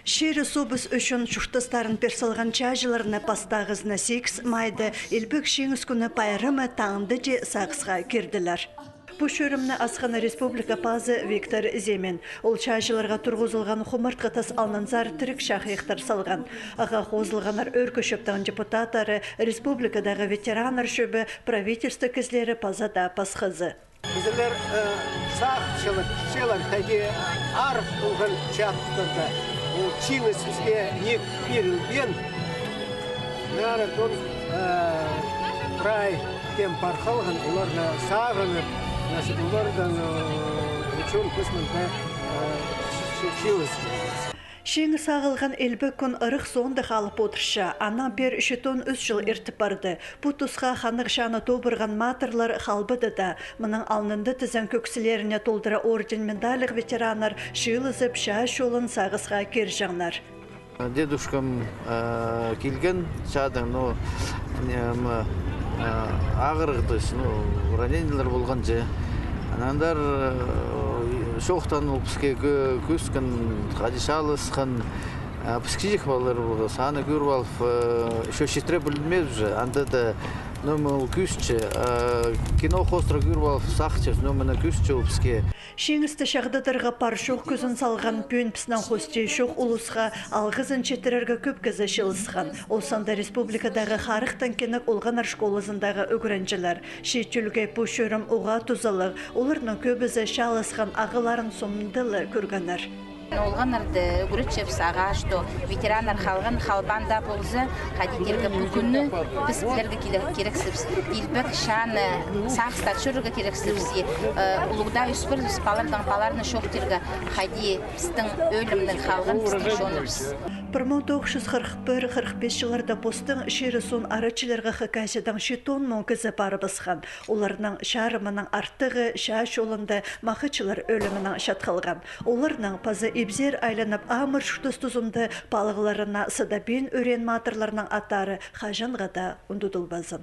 Шері собыз үшін шуштастарын персалған чажыларына пастағызына 8 майды елбік шеңіз күні пайрымы таңды же сағысға керділер. Бұл шөрімні Асқана Республика пазы Виктор Земен. Ол чажыларға тұрғызылған құмыртқы тас алнанзар түрік шақиқтар салған. Аға қозылғанар өркөшіптің депутаттары республикадағы ветеранар шөбі правительство кізлері пазада пасқызы. Bizler sağçılık tabi arf olgan çaptırda bu çiğni sizge nek verilgen narıton pray tem parxalgan ularna sağınır nasıl ulardan uçun kısmında çiğniz. Шеңі сағылған әлбі күн ұрық соңды қалып отырша, ана бер 3 3 жыл ертіп барды. Бұл тұсқа қанық шаны тобырған матырлар қалбыды да, мұның алнынды тізен көксілеріне толдыра орден медалік ветеранар шылызып шаш олын сағысқа кер жаңнар. Дедушкам келген шадың, ағырғды, ранениялар болған же. Анандар шоқтан ұлпыске көскін, қадишалысқын, піскежек балар болғы, саны көріп алып, еще шетіре білмез же, анда да нөмір көсчі, кино қостыра көріп алып, сақчыз, нөмірі көсчі ұлпыске. Шеңісті шағдыдырға пар шоқ көзін салған пүйін піснан қосте шоқ ұлысқа алғызын четірерге көп кезі шылысқан. Олсанда республикадағы қарықтан кенік олғанар школызындағы өгірінжілер. Шетчілге пөшірім ұға тұзалық, олардың көбізі шалысқан ағыларын сомдылы көргенер. Олғанарды үгірітшіп саға, что ветеранар қалған қалбанда болзы, қадетергі бүкінні біз білерге керексіпс. Илбік шаны сақстат шүрігі керексіпс. Ұлығда үспір паларының шоқтергі қаде пістің өлімнің қалған пістің шонырпс. 1941-45 жыларда постың шері сон арачыларға қықайсыдан шетон мұңкізі бары бысқан. Оларының шарымының артығы шаш олында мақычылар өлімінің шатқалған. Оларының пазы ебзер айланып амыр шүктіс тұзымды балығыларына сыдабен өрен матырларының аттары қажанға да ұндудыл базын.